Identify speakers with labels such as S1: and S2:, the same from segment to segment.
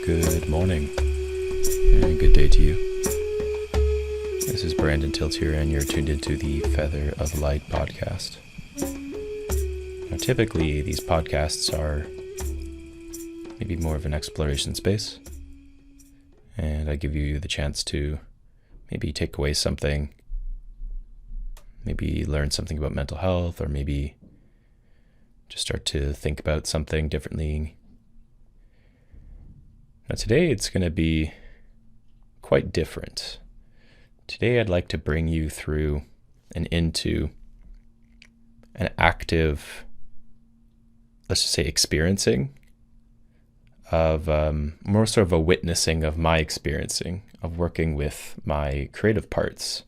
S1: Good morning, and good day to you. This is Brandon Tilt here, and you're tuned into the Feather of Light podcast. Now, typically, these podcasts are maybe more of an exploration space, and I give you the chance to maybe take away something, maybe learn something about mental health, or maybe just start to think about something differently. Now today it's going to be quite different. Today I'd like to bring you through and into an active, let's just say experiencing of more sort of a witnessing of my experiencing of working with my creative parts.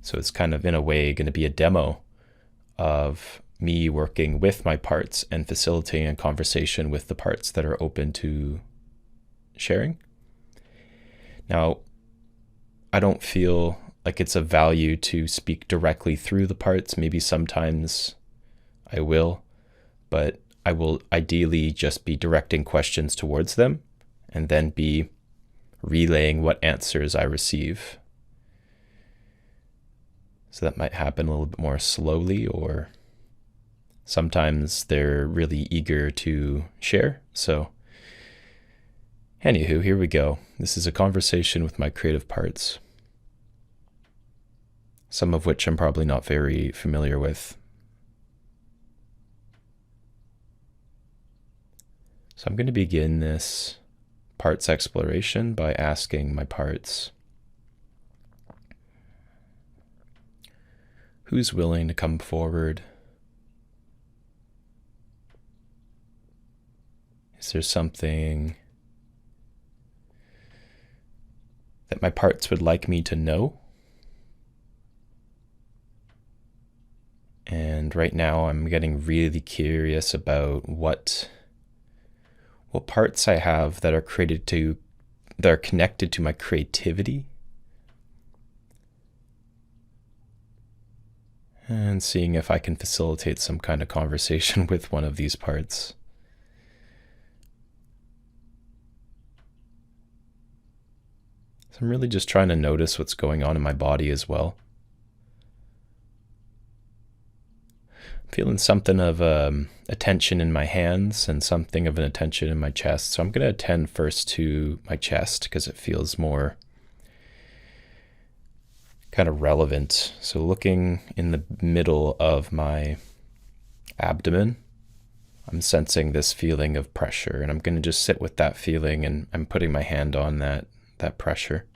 S1: So it's kind of in a way going to be a demo of me working with my parts and facilitating a conversation with the parts that are open to sharing. Now, I don't feel like it's of value to speak directly through the parts. Maybe sometimes I will, but I will ideally just be directing questions towards them and then be relaying what answers I receive. So that might happen a little bit more slowly, or sometimes they're really eager to share. So anywho, here we go. This is a conversation with my creative parts, some of which I'm probably not very familiar with. So I'm going to begin this parts exploration by asking my parts, who's willing to come forward? Is there something that my parts would like me to know? And right now I'm getting really curious about what parts I have that are connected to my creativity, and seeing if I can facilitate some kind of conversation with one of these parts. So I'm really just trying to notice what's going on in my body as well. I'm feeling something of a tension in my hands and something of an attention in my chest. So I'm going to attend first to my chest because it feels more kind of relevant. So looking in the middle of my abdomen, I'm sensing this feeling of pressure, and I'm going to just sit with that feeling, and I'm putting my hand on that pressure.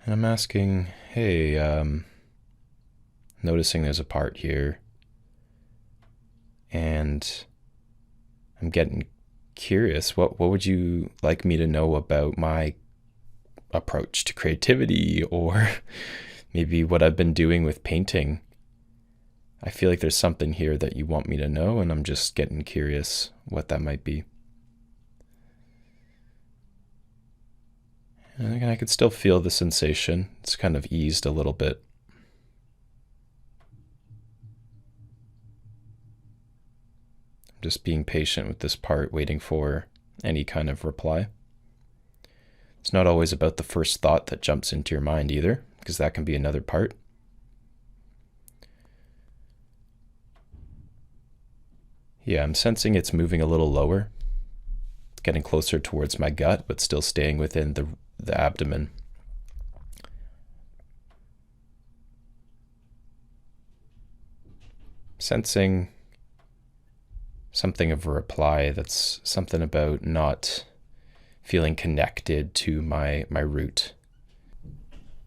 S1: And I'm asking, hey, noticing there's a part here, and I'm getting curious, what would you like me to know about my approach to creativity, or maybe what I've been doing with painting? I feel like there's something here that you want me to know, and I'm just getting curious what that might be. And again, I could still feel the sensation. It's kind of eased a little bit. I'm just being patient with this part, waiting for any kind of reply. It's not always about the first thought that jumps into your mind either, because that can be another part. Yeah, I'm sensing it's moving a little lower. It's getting closer towards my gut, but still staying within the abdomen. Sensing something of a reply that's something about not feeling connected to my root.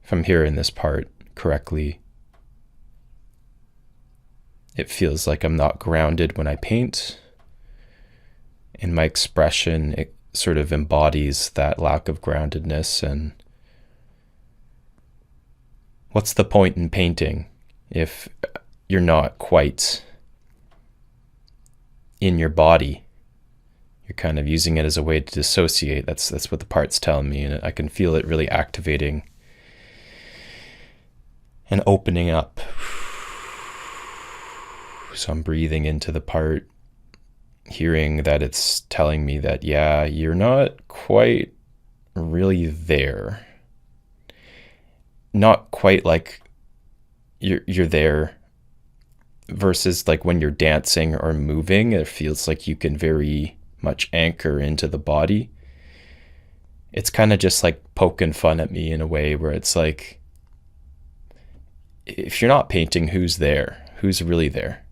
S1: If I'm hearing this part correctly, it feels like I'm not grounded when I paint, and my expression, it sort of embodies that lack of groundedness. And what's the point in painting if you're not quite in your body? You're kind of using it as a way to dissociate. That's what the part's telling me, and I can feel it really activating and opening up. So I'm breathing into the part, hearing that it's telling me that, yeah, you're not quite really there. Not quite like you're there, versus like when you're dancing or moving, it feels like you can very much anchor into the body. It's kind of just like poking fun at me in a way where it's like, if you're not painting, who's there? Who's really there?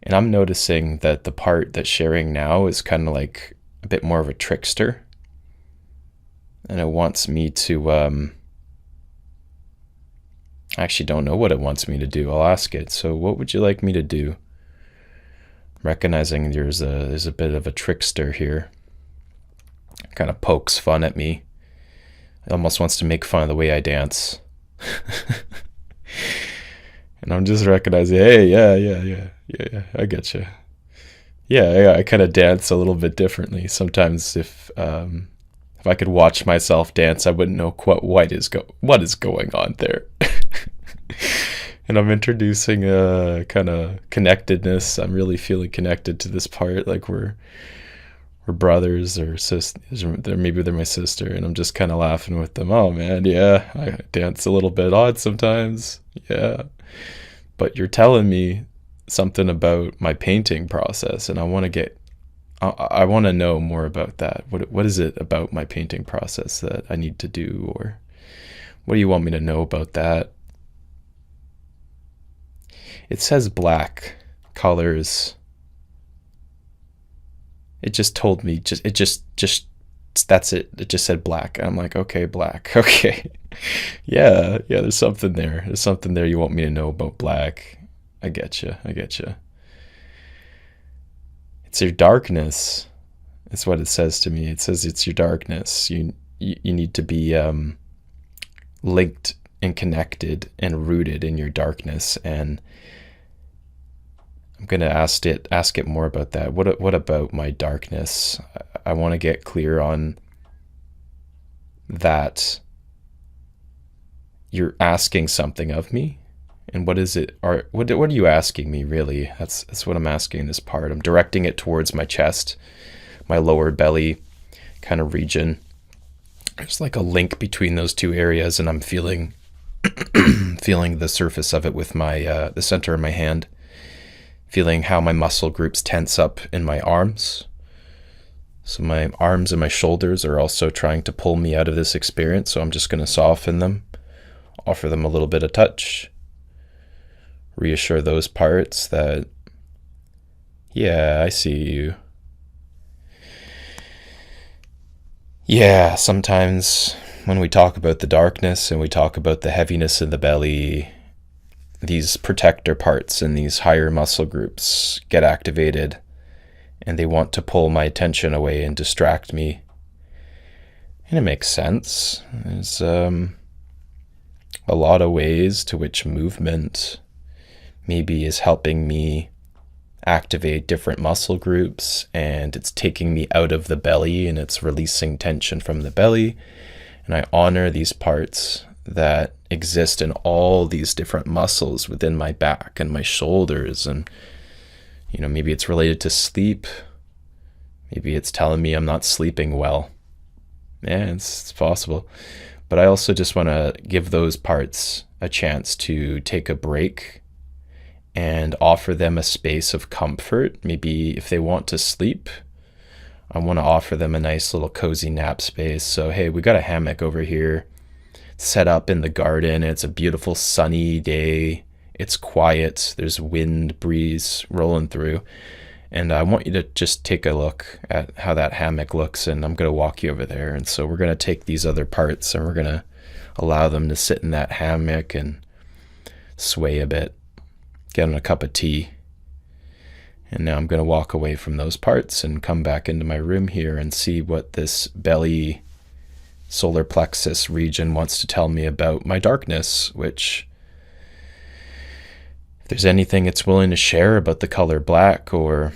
S1: And I'm noticing that the part that's sharing now is kind of like a bit more of a trickster. And it wants me to, I actually don't know what it wants me to do. I'll ask it. So what would you like me to do? Recognizing there's a bit of a trickster here. Kind of pokes fun at me. It almost wants to make fun of the way I dance. And I'm just recognizing, hey, yeah, I get you. Yeah, I kind of dance a little bit differently. Sometimes if I could watch myself dance, I wouldn't know what is going on there. And I'm introducing a kind of connectedness. I'm really feeling connected to this part, like we're brothers or sisters, or maybe they're my sister, and I'm just kind of laughing with them. Oh man, yeah, I dance a little bit odd sometimes. Yeah. But you're telling me something about my painting process, and I want to know more about that. What is it about my painting process that I need to do, or what do you want me to know about that? It says black colors. It just told me, that's it. It just said black. And I'm like, okay, black. Okay. Yeah, there's something there. There's something there you want me to know about black. I get you. It's your darkness. It's what it says to me. It says it's your darkness. You need to be linked and connected and rooted in your darkness. And I'm going to ask it more about that. What about my darkness? I want to get clear on that. You're asking something of me, and what is it? What are you asking me, really? That's what I'm asking in this part. I'm directing it towards my chest, my lower belly kind of region. There's like a link between those two areas, and I'm feeling the surface of it with my the center of my hand. Feeling how my muscle groups tense up in my arms. So my arms and my shoulders are also trying to pull me out of this experience. So I'm just going to soften them, offer them a little bit of touch, reassure those parts that, yeah, I see you. Yeah, sometimes when we talk about the darkness and we talk about the heaviness in the belly, these protector parts and these higher muscle groups get activated, and they want to pull my attention away and distract me. And it makes sense. There's a lot of ways to which movement maybe is helping me activate different muscle groups, and it's taking me out of the belly and it's releasing tension from the belly. And I honor these parts that exist in all these different muscles within my back and my shoulders. And, maybe it's related to sleep. Maybe it's telling me I'm not sleeping well. Yeah, it's possible. But I also just want to give those parts a chance to take a break and offer them a space of comfort. Maybe if they want to sleep, I want to offer them a nice little cozy nap space. So, hey, we got a hammock over here set up in the garden. It's a beautiful sunny day. It's quiet. There's wind, breeze rolling through. And I want you to just take a look at how that hammock looks, and I'm going to walk you over there. And so we're going to take these other parts and we're going to allow them to sit in that hammock and sway a bit, get them a cup of tea. And now I'm going to walk away from those parts and come back into my room here and see what this belly solar plexus region wants to tell me about my darkness, which, if there's anything it's willing to share about the color black, or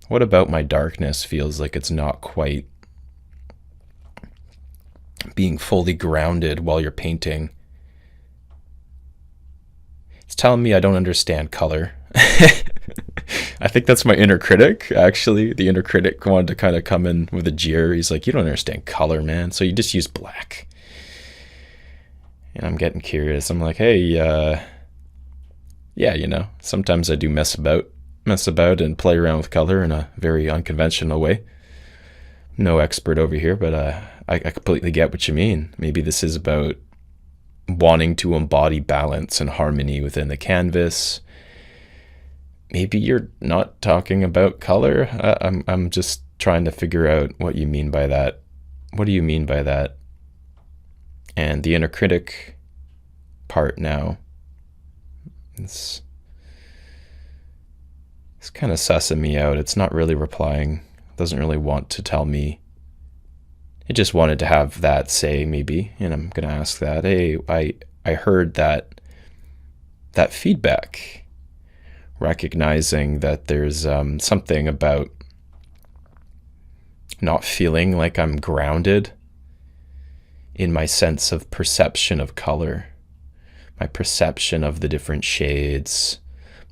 S1: what about my darkness feels like it's not quite being fully grounded while you're painting. It's telling me I don't understand color. I think that's my inner critic, actually. The inner critic wanted to kind of come in with a jeer. He's like, you don't understand color, man. So you just use black. And I'm getting curious. I'm like, hey, yeah, sometimes I do mess about and play around with color in a very unconventional way. No expert over here, but I completely get what you mean. Maybe this is about wanting to embody balance and harmony within the canvas. Maybe you're not talking about color. I'm just trying to figure out what you mean by that. What do you mean by that? And the inner critic part now, it's kind of sussing me out. It's not really replying. It doesn't really want to tell me. It just wanted to have that say, maybe, and I'm going to ask that. Hey, I heard that feedback, recognizing that there's something about not feeling like I'm grounded in my sense of perception of color, my perception of the different shades,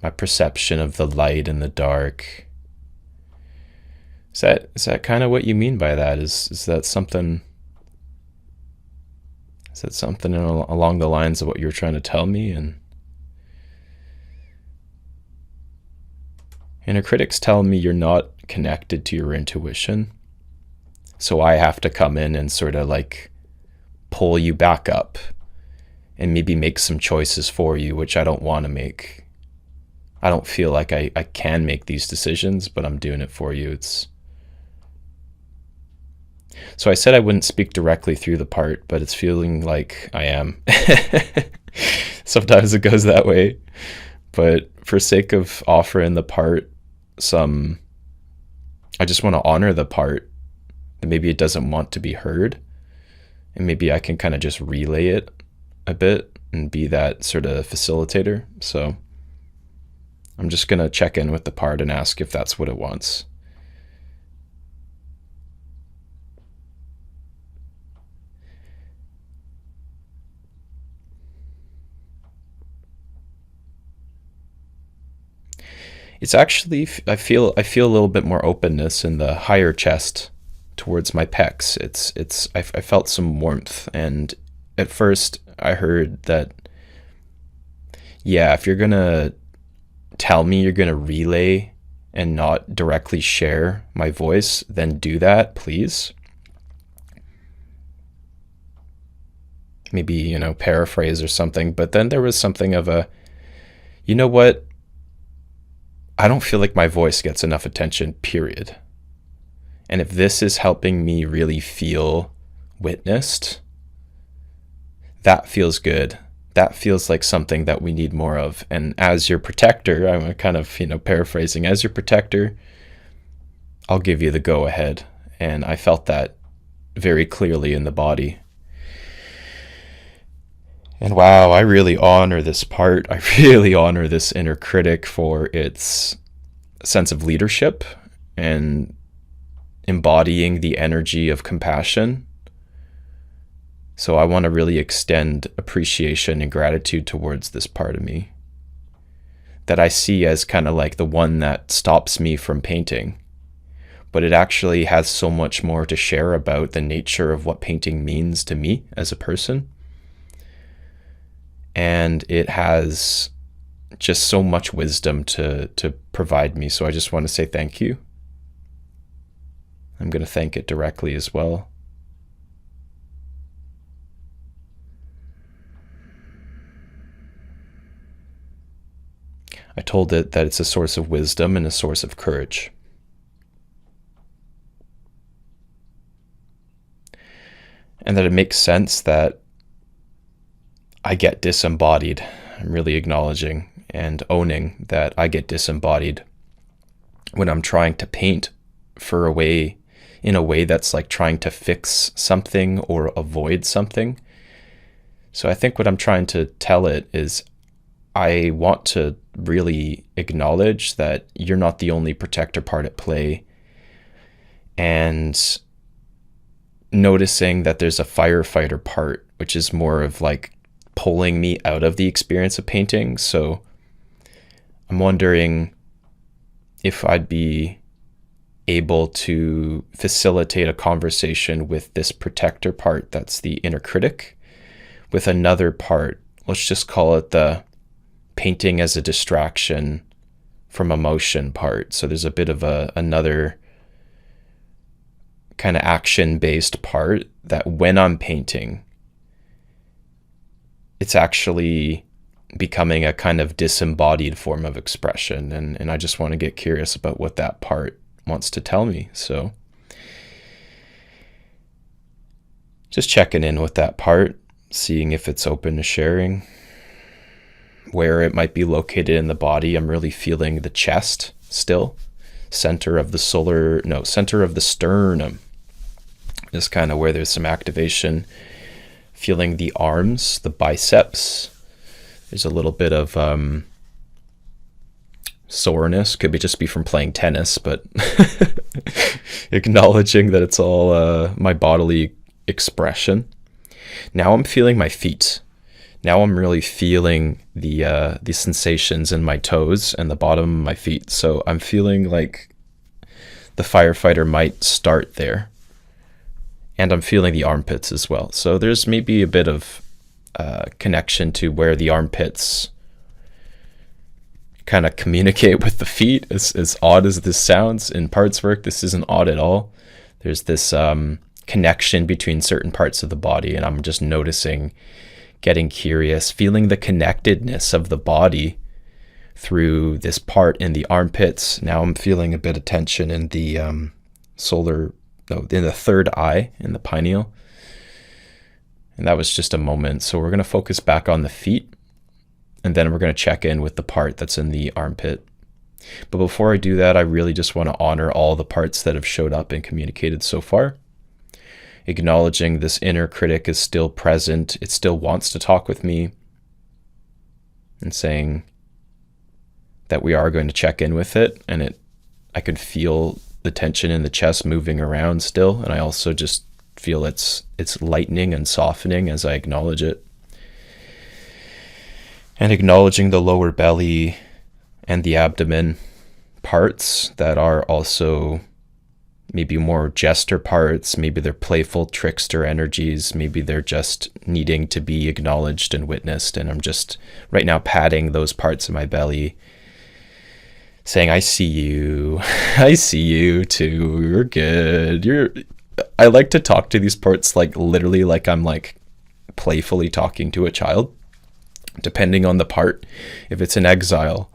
S1: my perception of the light and the dark. Is that kind of what you mean by that? Is that something? Is that something along the lines of what you're trying to tell me? And inner critics tell me you're not connected to your intuition, so I have to come in and sort of like pull you back up and maybe make some choices for you, which I don't want to make. I don't feel like I can make these decisions, but I'm doing it for you. So I said I wouldn't speak directly through the part, but it's feeling like I am. Sometimes it goes that way. But for sake of offering the part I just want to honor the part that maybe it doesn't want to be heard. And maybe I can kind of just relay it a bit and be that sort of facilitator. So I'm just going to check in with the part and ask if that's what it wants. It's actually, I feel a little bit more openness in the higher chest towards my pecs. I felt some warmth, and at first I heard that, yeah, if you're gonna tell me you're gonna relay and not directly share my voice, then do that, please. Maybe, paraphrase or something. But then there was something of a, you know what? I don't feel like my voice gets enough attention, period. And if this is helping me really feel witnessed, that feels good. That feels like something that we need more of. And as your protector, I'm kind of, paraphrasing, as your protector, I'll give you the go ahead. And I felt that very clearly in the body. And wow, I really honor this part. I really honor this inner critic for its sense of leadership and embodying the energy of compassion. So I want to really extend appreciation and gratitude towards this part of me that I see as kind of like the one that stops me from painting. But it actually has so much more to share about the nature of what painting means to me as a person. And it has just so much wisdom to provide me. So I just want to say thank you. I'm going to thank it directly as well. I told it that it's a source of wisdom and a source of courage. And that it makes sense that I get disembodied. I'm really acknowledging and owning that I get disembodied when I'm trying to paint in a way that's like trying to fix something or avoid something. So I think what I'm trying to tell it is I want to really acknowledge that you're not the only protector part at play, and noticing that there's a firefighter part, which is more of like pulling me out of the experience of painting. So I'm wondering if I'd be able to facilitate a conversation with this protector part, that's the inner critic, with another part, let's just call it the painting as a distraction from emotion part. So there's a bit of another kind of action-based part that when I'm painting, it's actually becoming a kind of disembodied form of expression. And I just want to get curious about what that part wants to tell me. So just checking in with that part, seeing if it's open to sharing, where it might be located in the body. I'm really feeling the chest still, center of the sternum is kind of where there's some activation. Feeling the arms, the biceps. There's a little bit of soreness, could just be from playing tennis, but acknowledging that it's all my bodily expression. Now I'm feeling my feet. Now I'm really feeling the sensations in my toes and the bottom of my feet. So I'm feeling like the firefighter might start there. And I'm feeling the armpits as well. So there's maybe a bit of connection to where the armpits kind of communicate with the feet. As odd as this sounds in parts work, this isn't odd at all. There's this connection between certain parts of the body, and I'm just noticing, getting curious, feeling the connectedness of the body through this part in the armpits. Now I'm feeling a bit of tension in the in the third eye, in the pineal. And that was just a moment. So we're going to focus back on the feet, and then we're going to check in with the part that's in the armpit. But before I do that, I really just want to honor all the parts that have showed up and communicated so far. Acknowledging this inner critic is still present. It still wants to talk with me, and saying that we are going to check in with it. And I can feel the tension in the chest moving around still. And I also just feel it's lightening and softening as I acknowledge it. And acknowledging the lower belly and the abdomen parts that are also maybe more jester parts. Maybe they're playful trickster energies. Maybe they're just needing to be acknowledged and witnessed. And I'm just right now patting those parts of my belly, saying, I see you. I see you too. You're good. I like to talk to these parts like literally like I'm like playfully talking to a child, depending on the part. If it's an exile,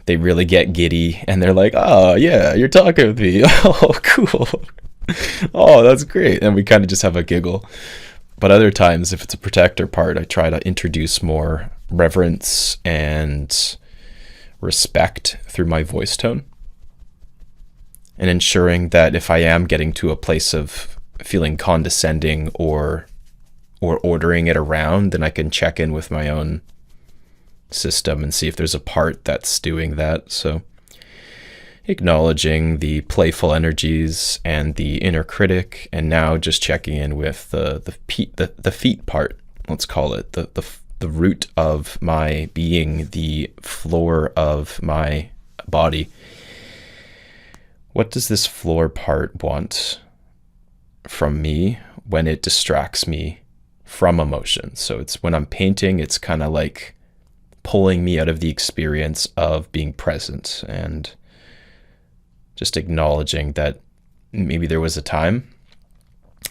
S1: they really get giddy and they're like, oh yeah, you're talking with me. Oh, cool. Oh, that's great. And we kind of just have a giggle. But other times, if it's a protector part, I try to introduce more reverence and respect through my voice tone, and ensuring that if I am getting to a place of feeling condescending or ordering it around, then I can check in with my own system and see if there's a part that's doing that. So acknowledging the playful energies and the inner critic, and now just checking in with the feet part, let's call it, the root of my being, the floor of my body. What does this floor part want from me when it distracts me from emotion? So it's when I'm painting, it's kind of like pulling me out of the experience of being present, and just acknowledging that maybe there was a time,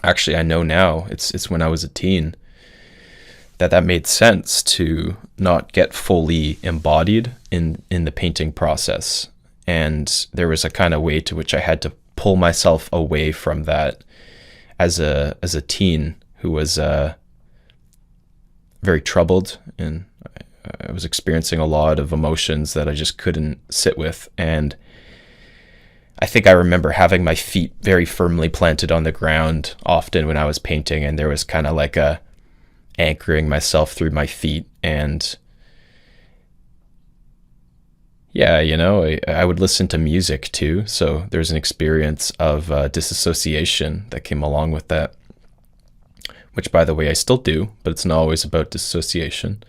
S1: actually I know now, it's when I was a teen, that made sense to not get fully embodied in the painting process. And there was a kind of way to which I had to pull myself away from that as a teen who was very troubled, and I was experiencing a lot of emotions that I just couldn't sit with. And I think I remember having my feet very firmly planted on the ground often when I was painting, and there was kind of like a anchoring myself through my feet. And yeah, I would listen to music too. So there's an experience of disassociation that came along with that, which, by the way, I still do, but it's not always about dissociation.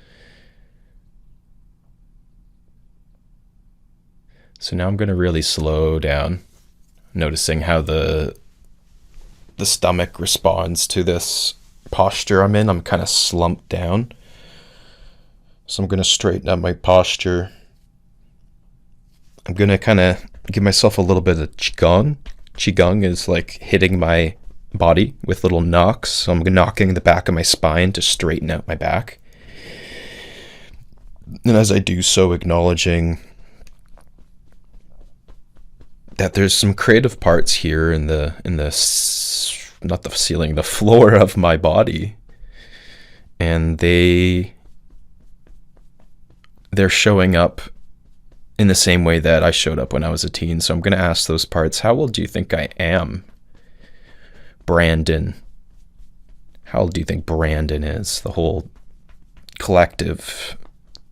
S1: So now I'm going to really slow down, noticing how the stomach responds to this posture I'm in. I'm kind of slumped down. So I'm going to straighten up my posture. I'm going to kind of give myself a little bit of qigong. Qigong is like hitting my body with little knocks. So I'm knocking the back of my spine to straighten out my back. And as I do so, acknowledging that there's some creative parts here in the not the ceiling, the floor of my body, and they're showing up in the same way that I showed up when I was a teen. So I'm going to ask those parts, how old do you think I am, Brandon? How old do you think Brandon is? The whole collective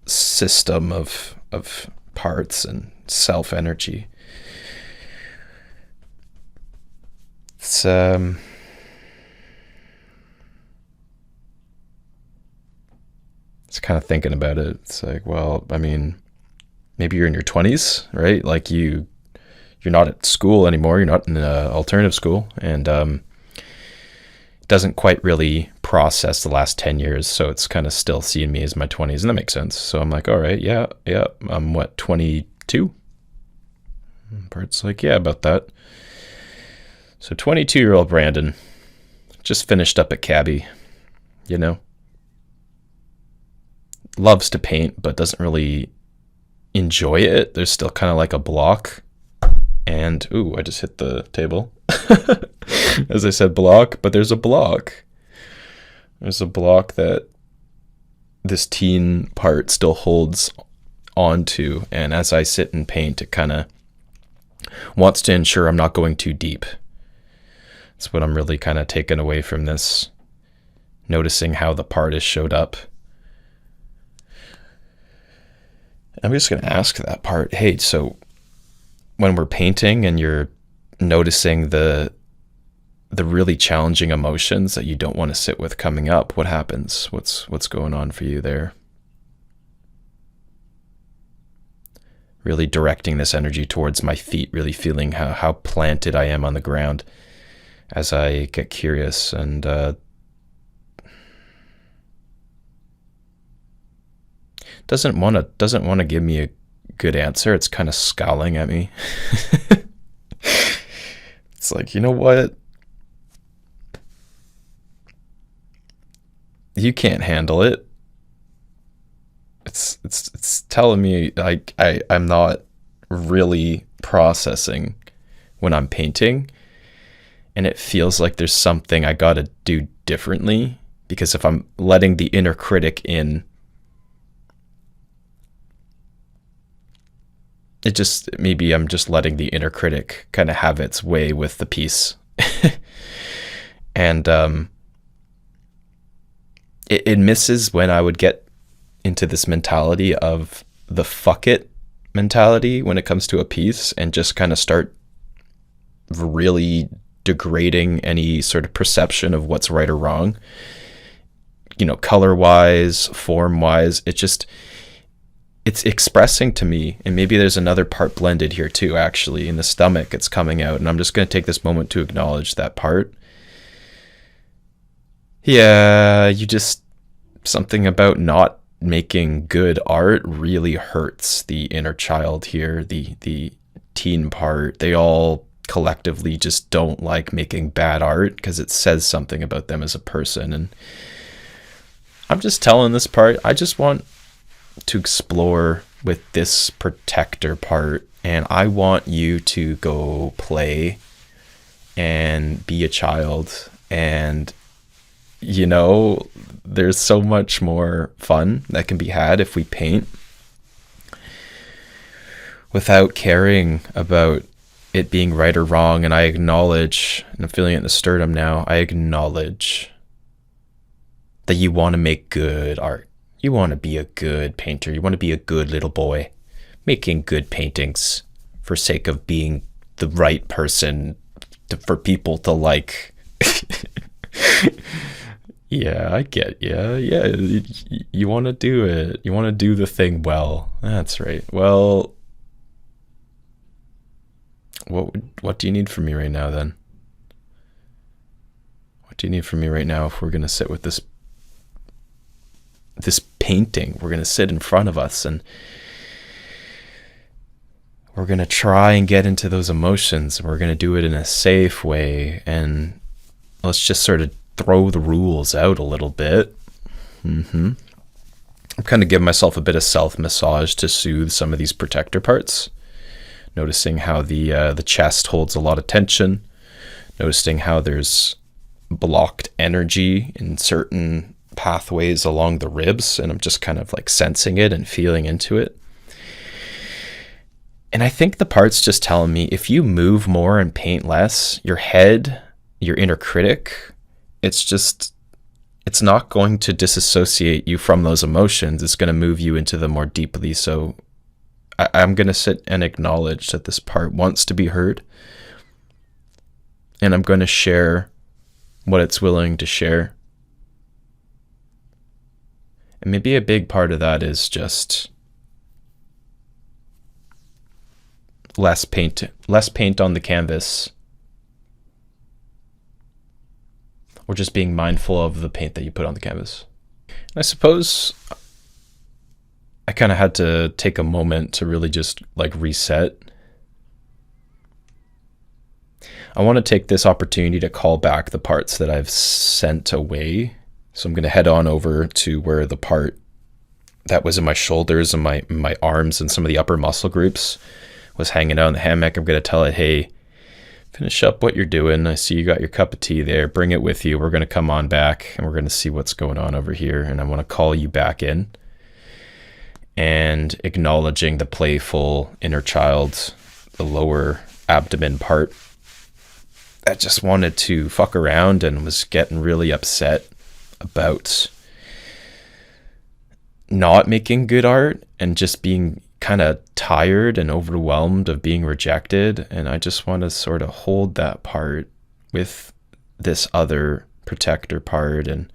S1: system of parts and self energy. It's kind of thinking about it. It's like, well, I mean, maybe you're in your 20s, right? Like you're not at school anymore. You're not in an alternative school, and doesn't quite really process the last 10 years. So it's kind of still seeing me as my 20s, and that makes sense. So I'm like, all right, yeah. I'm 22? Part's like, yeah, about that. So 22-year-old Brandon just finished up at Cabby, loves to paint, but doesn't really enjoy it. There's still kind of like a block. And, I just hit the table. As I said, block, but there's a block. There's a block that this teen part still holds onto. And as I sit and paint, it kind of wants to ensure I'm not going too deep. That's what I'm really kind of taking away from this, noticing how the part has showed up. I'm just going to ask that part, hey, so when we're painting and you're noticing the really challenging emotions that you don't want to sit with coming up, what happens? What's going on for you there? Really directing this energy towards my feet, really feeling how planted I am on the ground as I get curious, and doesn't want to give me a good answer. It's kind of scowling at me. It's like, you know what? You can't handle it. It's telling me I'm not really processing when I'm painting, and it feels like there's something I gotta do differently, because if I'm letting the inner critic in, maybe I'm just letting the inner critic kind of have its way with the piece. And it misses when I would get into this mentality of the fuck it mentality when it comes to a piece, and just kind of start really degrading any sort of perception of what's right or wrong, color wise, form wise. It's expressing to me, and maybe there's another part blended here too, actually, in the stomach. It's coming out, and I'm just going to take this moment to acknowledge that part. Yeah, something about not making good art really hurts the inner child here, the teen part. They all collectively just don't like making bad art because it says something about them as a person. And I'm just telling this part, I just want to explore with this protector part, and I want you to go play and be a child. And there's so much more fun that can be had if we paint without caring about it being right or wrong. And I acknowledge, and I'm feeling it in the sternum now, I acknowledge that you want to make good art. You want to be a good painter. You want to be a good little boy making good paintings for sake of being the right person for people to like. Yeah, I get you. Yeah, you want to do it. You want to do the thing well. That's right. Well, What do you need from me right now then? What do you need from me right now if we're going to sit with this painting? We're going to sit in front of us and we're going to try and get into those emotions. We're going to do it in a safe way, and let's just sort of throw the rules out a little bit. I'm kind of giving myself a bit of self-massage to soothe some of these protector parts. Noticing how the chest holds a lot of tension. Noticing how there's blocked energy in certain pathways along the ribs, and I'm just kind of like sensing it and feeling into it. And I think the part's just telling me, if you move more and paint less, your head, your inner critic, it's not going to disassociate you from those emotions. It's going to move you into them more deeply. So I'm going to sit and acknowledge that this part wants to be heard. And I'm going to share what it's willing to share. And maybe a big part of that is just less paint on the canvas, or just being mindful of the paint that you put on the canvas. And I suppose I kind of had to take a moment to really just like reset. I want to take this opportunity to call back the parts that I've sent away. So I'm going to head on over to where the part that was in my shoulders and my arms and some of the upper muscle groups was hanging out in the hammock. I'm going to tell it, hey, finish up what you're doing. I see you got your cup of tea there. Bring it with you. We're going to come on back and we're going to see what's going on over here. And I want to call you back in, and acknowledging the playful inner child, the lower abdomen part that just wanted to fuck around and was getting really upset about not making good art and just being kind of tired and overwhelmed of being rejected. And I just want to sort of hold that part with this other protector part and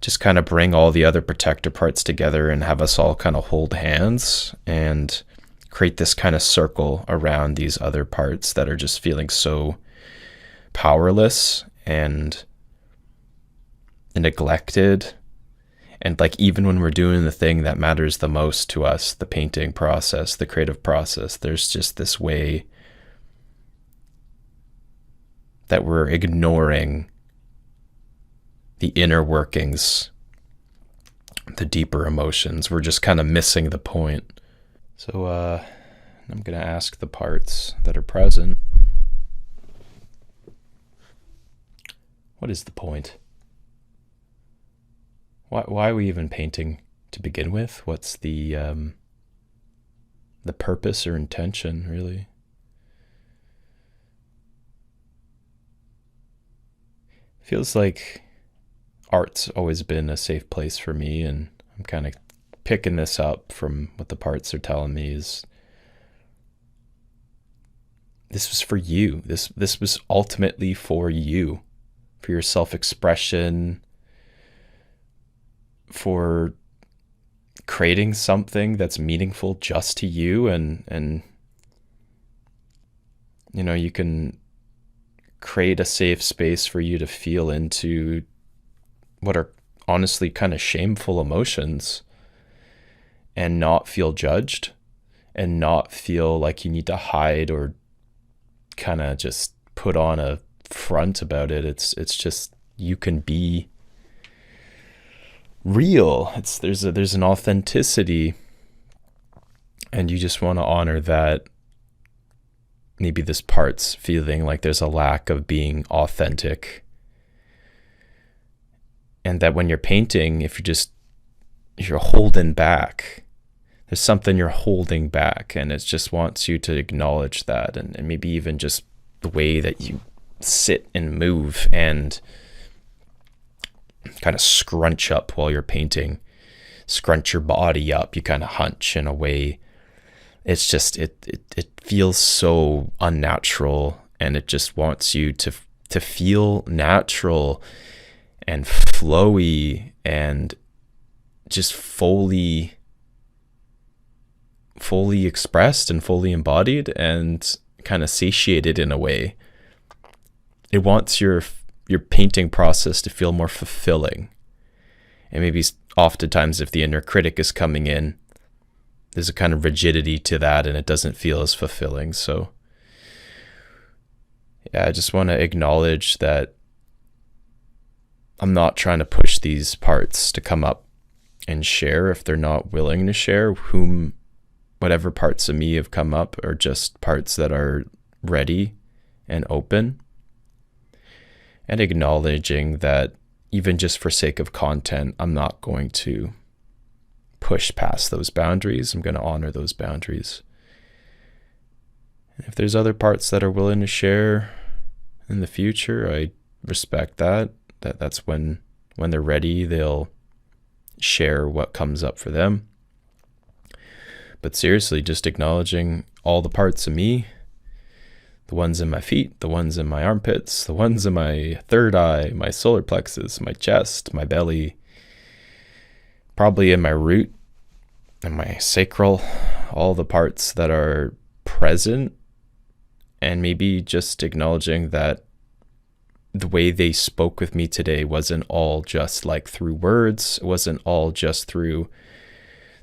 S1: just kind of bring all the other protector parts together and have us all kind of hold hands and create this kind of circle around these other parts that are just feeling so powerless and neglected. And like, even when we're doing the thing that matters the most to us, the painting process, the creative process, there's just this way that we're ignoring the inner workings, the deeper emotions. We're just kind of missing the point. So I'm going to ask the parts that are present, what is the point? Why are we even painting to begin with? What's the purpose or intention, really? Feels like art's always been a safe place for me, and I'm kind of picking this up from what the parts are telling me is this was for you. This was ultimately for you, for your self-expression, for creating something that's meaningful just to you. And you know, you can create a safe space for you to feel into what are honestly kind of shameful emotions and not feel judged and not feel like you need to hide or kind of just put on a front about it. It's just, you can be real. There's an authenticity, and you just want to honor that. Maybe this part's feeling like there's a lack of being authentic, and that when you're painting, if you're holding back, there's something you're holding back, and it just wants you to acknowledge that, and maybe even just the way that you sit and move and kind of scrunch up while you're painting, scrunch your body up, you kind of hunch in a way. It's just, it feels so unnatural, and it just wants you to feel natural and flowy and just fully expressed and fully embodied, and kind of satiated in a way. It wants your painting process to feel more fulfilling. And maybe oftentimes if the inner critic is coming in, there's a kind of rigidity to that and it doesn't feel as fulfilling. So yeah, I just want to acknowledge that I'm not trying to push these parts to come up and share if they're not willing to share. Whatever parts of me have come up are just parts that are ready and open. And acknowledging that even just for sake of content, I'm not going to push past those boundaries. I'm going to honor those boundaries. And if there's other parts that are willing to share in the future, I respect that. That's when they're ready, they'll share what comes up for them. But seriously, just acknowledging all the parts of me, the ones in my feet, the ones in my armpits, the ones in my third eye, my solar plexus, my chest, my belly, probably in my root and my sacral, all the parts that are present, and maybe just acknowledging that the way they spoke with me today wasn't all just like through words. It wasn't all just through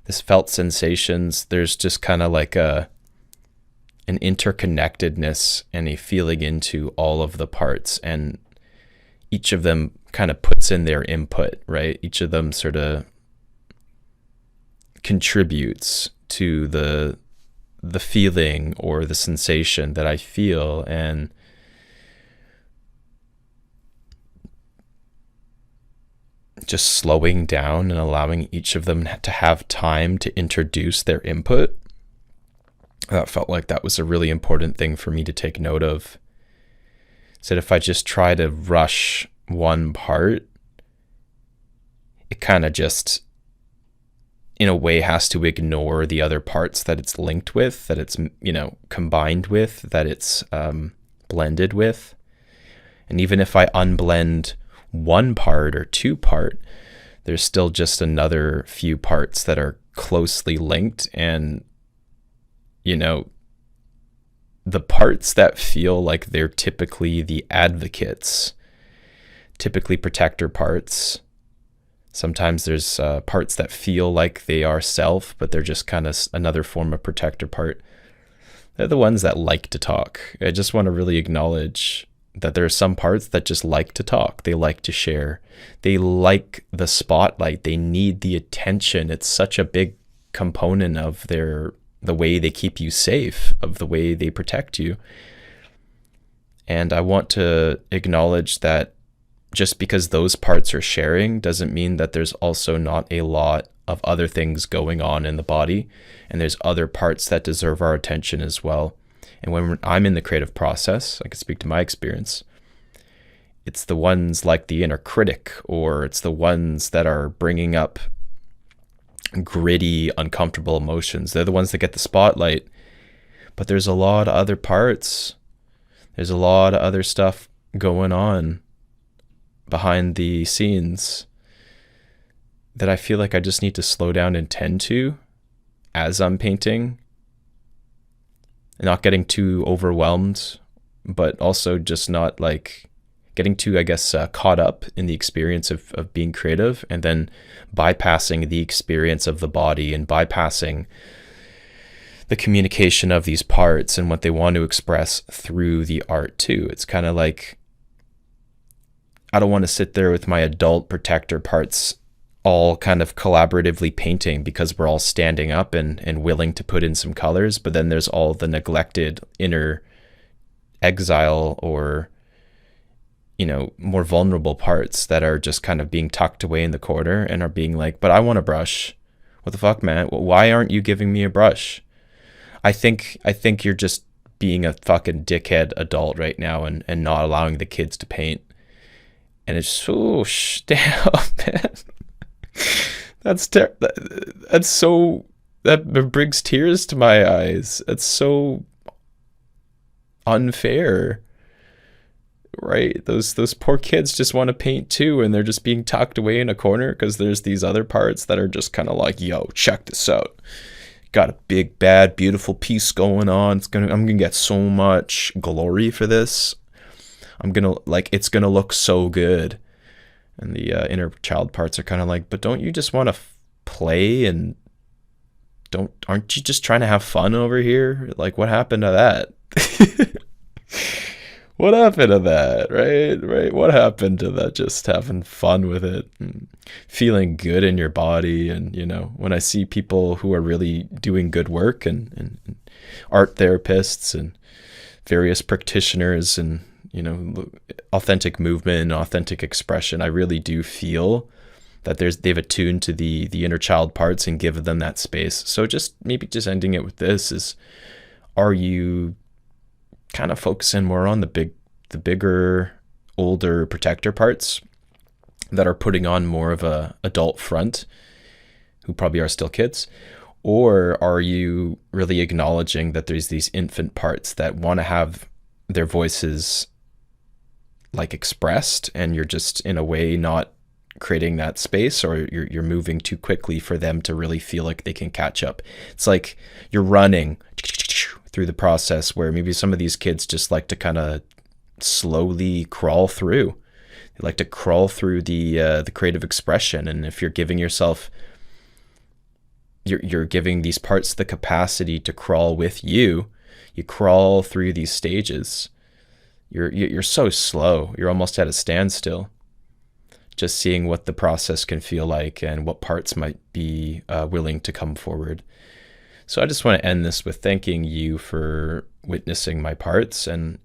S1: this felt sensations. There's just kind of like an interconnectedness and a feeling into all of the parts, and each of them kind of puts in their input, right? Each of them sort of contributes to the feeling or the sensation that I feel. And just slowing down and allowing each of them to have time to introduce their input. That felt like that was a really important thing for me to take note of. So that if I just try to rush one part, it kind of just, in a way, has to ignore the other parts that it's linked with, that it's, combined with, that it's blended with. And even if I unblend one part or two part, there's still just another few parts that are closely linked. And the parts that feel like they're typically the advocates, typically protector parts. Sometimes there's parts that feel like they are self, but they're just kind of another form of protector part. They're the ones that like to talk. I just want to really acknowledge that there are some parts that just like to talk. They like to share. They like the spotlight. They need the attention. It's such a big component of the way they keep you safe, of the way they protect you. And I want to acknowledge that just because those parts are sharing doesn't mean that there's also not a lot of other things going on in the body. And there's other parts that deserve our attention as well. And when I'm in the creative process, I can speak to my experience, it's the ones like the inner critic, or it's the ones that are bringing up gritty, uncomfortable emotions. They're the ones that get the spotlight. But there's a lot of other parts. There's a lot of other stuff going on behind the scenes that I feel like I just need to slow down and tend to as I'm painting. Not getting too overwhelmed, but also just not like getting too, caught up in the experience of being creative, and then bypassing the experience of the body and bypassing the communication of these parts and what they want to express through the art too. It's kind of like, I don't want to sit there with my adult protector parts all kind of collaboratively painting because we're all standing up and willing to put in some colors, but then there's all the neglected inner exile or, more vulnerable parts that are just kind of being tucked away in the corner and are being like, but I want a brush. What the fuck, man? Why aren't you giving me a brush? I think you're just being a fucking dickhead adult right now and not allowing the kids to paint. And it's so damn, man. That brings tears to my eyes. It's so unfair, right? Those poor kids just want to paint too, and they're just being tucked away in a corner because there's these other parts that are just kind of like, yo, check this out. got a big, bad, beautiful piece going on. I'm gonna get so much glory for this. It's gonna look so good. And the inner child parts are kind of like, but don't you just want to play, and aren't you just trying to have fun over here? Like, what happened to that? What happened to that, right? What happened to that, just having fun with it and feeling good in your body? And, when I see people who are really doing good work and art therapists and various practitioners and, authentic movement, authentic expression, I really do feel that they've attuned to the inner child parts and given them that space. So just ending it with this is, are you kind of focusing more on the bigger, older protector parts that are putting on more of a adult front, who probably are still kids? Or are you really acknowledging that there's these infant parts that want to have their voices like expressed, and you're just in a way not creating that space, or you're moving too quickly for them to really feel like they can catch up? It's like you're running through the process, where maybe some of these kids just like to kind of slowly crawl through. They like to crawl through the creative expression. And if you're giving yourself, you're giving these parts the capacity to crawl with you. You crawl through these stages. You're so slow. You're almost at a standstill. Just seeing what the process can feel like and what parts might be willing to come forward. So I just want to end this with thanking you for witnessing my parts, and,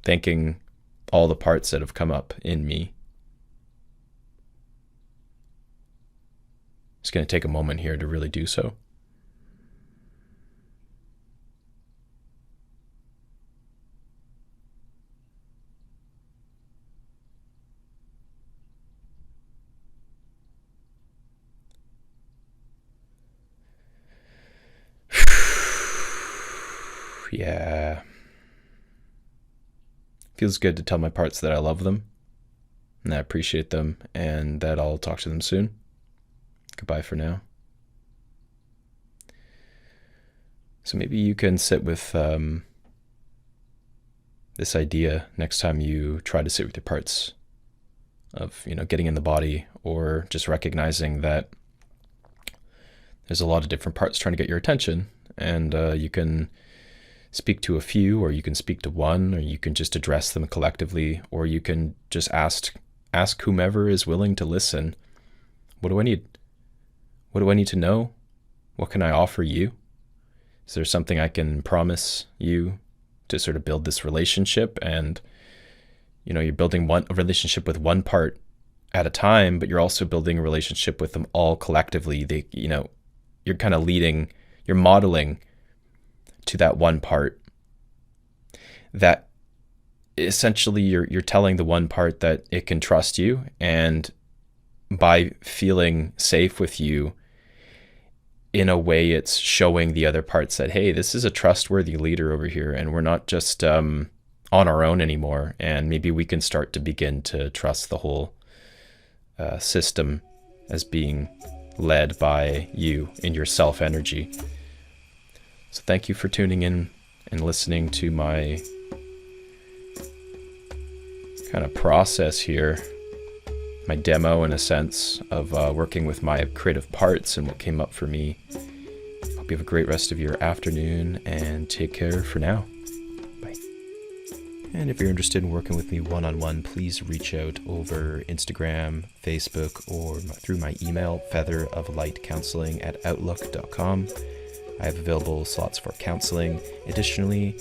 S1: thanking all the parts that have come up in me. Just going to take a moment here to really do so. Yeah. Feels good to tell my parts that I love them and I appreciate them, and that I'll talk to them soon. Goodbye for now. So maybe you can sit with this idea next time you try to sit with your parts, of, getting in the body, or just recognizing that there's a lot of different parts trying to get your attention, and you can speak to a few, or you can speak to one, or you can just address them collectively, or you can just ask whomever is willing to listen, what do I need? What do I need to know? What can I offer you? Is there something I can promise you to sort of build this relationship? And, you're building a relationship with one part at a time, but you're also building a relationship with them all collectively. You're kind of leading, you're modeling to that one part, that essentially you're telling the one part that it can trust you, and by feeling safe with you, in a way it's showing the other parts that, hey, this is a trustworthy leader over here, and we're not just on our own anymore, and maybe we can start to begin to trust the whole system as being led by you in your self energy. So thank you for tuning in and listening to my kind of process here, my demo in a sense of working with my creative parts and what came up for me. Hope you have a great rest of your afternoon, and take care for now. Bye. And if you're interested in working with me one-on-one, please reach out over Instagram, Facebook, or through my email, featheroflightcounseling@outlook.com. I have available slots for counseling. Additionally,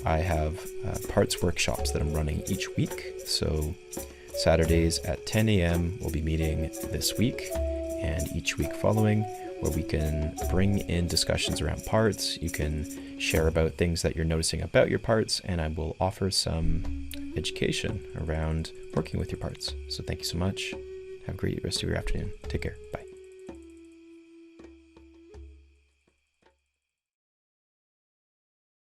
S1: I have parts workshops that I'm running each week. So Saturdays at 10 a.m. we'll be meeting this week, and each week following, where we can bring in discussions around parts. You can share about things that you're noticing about your parts, and I will offer some education around working with your parts. So thank you so much. Have a great rest of your afternoon. Take care.